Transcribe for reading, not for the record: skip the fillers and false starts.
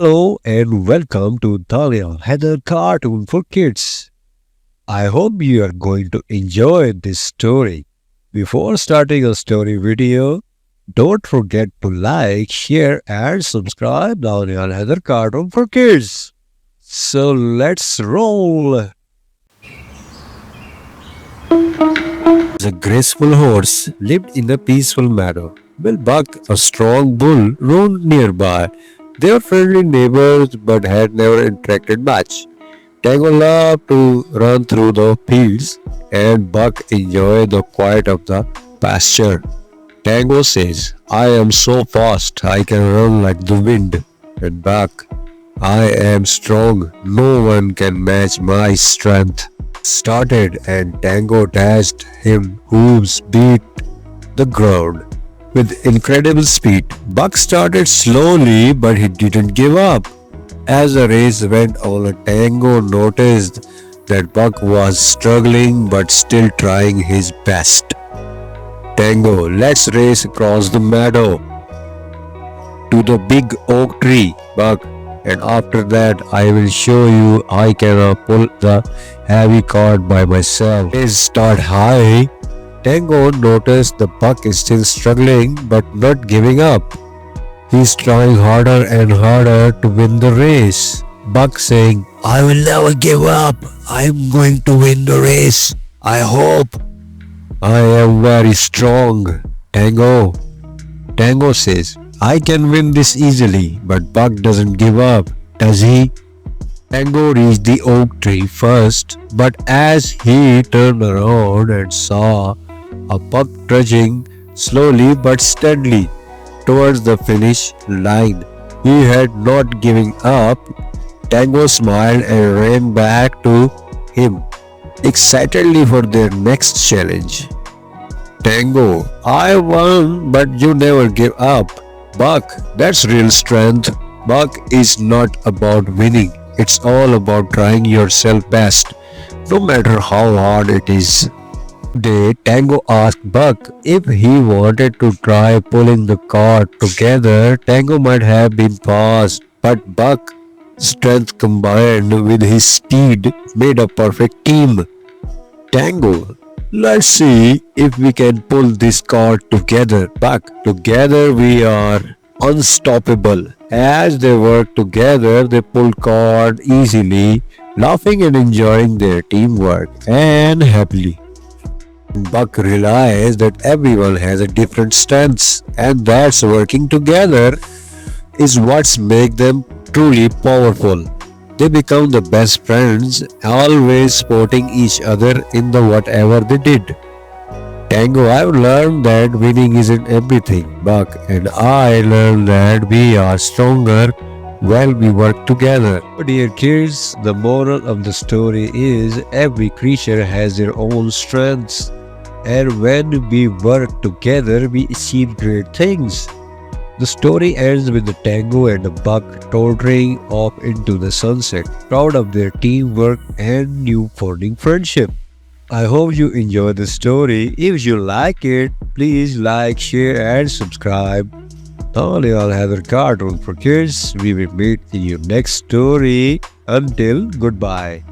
Hello and welcome to Dahlia Heather Cartoon for Kids. I hope you are going to enjoy this story. Before starting a story video, don't forget to like, share, and subscribe Dahlia Heather Cartoon for Kids. So let's roll. A graceful horse lived in a peaceful meadow. Well, Buck, a strong bull, roamed nearby. They were friendly neighbors but had never interacted much. Tango loved to run through the fields, and Buck enjoyed the quiet of the pasture. Tango says, I am so fast I can run like the wind. And Buck, I am strong, no one can match my strength. Started and Tango dashed him hooves beat the ground. With incredible speed, Buck started slowly but he didn't give up. As the race went on, Tango noticed that Buck was struggling but still trying his best. Tango, let's race across the meadow to the big oak tree, Buck, and after that I will show you I can pull the heavy cart by myself. Let's start high. Tango noticed the Buck is still struggling but not giving up. He's trying harder and harder to win the race. Buck saying, I will never give up. I'm going to win the race. I hope. I am very strong. Tango says, I can win this easily, but Buck doesn't give up, does he? Tango reached the oak tree first, but as he turned around and saw a Buck trudging slowly but steadily towards the finish line, he had not given up. Tango smiled and ran back to him, excitedly for their next challenge. Tango, I won, but you never give up. Buck, that's real strength. Buck is not about winning. It's all about trying yourself best, no matter how hard it is. Today, Tango asked Buck if he wanted to try pulling the cart together. Tango might have been fast, but Buck's strength combined with his speed made a perfect team. Tango, let's see if we can pull this cart together. Buck, together we are unstoppable. As they worked together, they pulled cart easily, laughing and enjoying their teamwork and happily. Buck realized that everyone has a different strengths, and that's working together is what's make them truly powerful. They become the best friends, always supporting each other in the whatever they did. Tango, I've learned that winning isn't everything, Buck, and I learned that we are stronger when we work together. Dear kids, the moral of the story is every creature has their own strengths, and when we work together, we achieve great things. The story ends with the Tango and the Buck tottering off into the sunset, proud of their teamwork and newfound friendship. I hope you enjoy the story. If you like it, please like, share, and subscribe. Only on Heather Cartoon for Kids. We will meet in your next story. Until goodbye.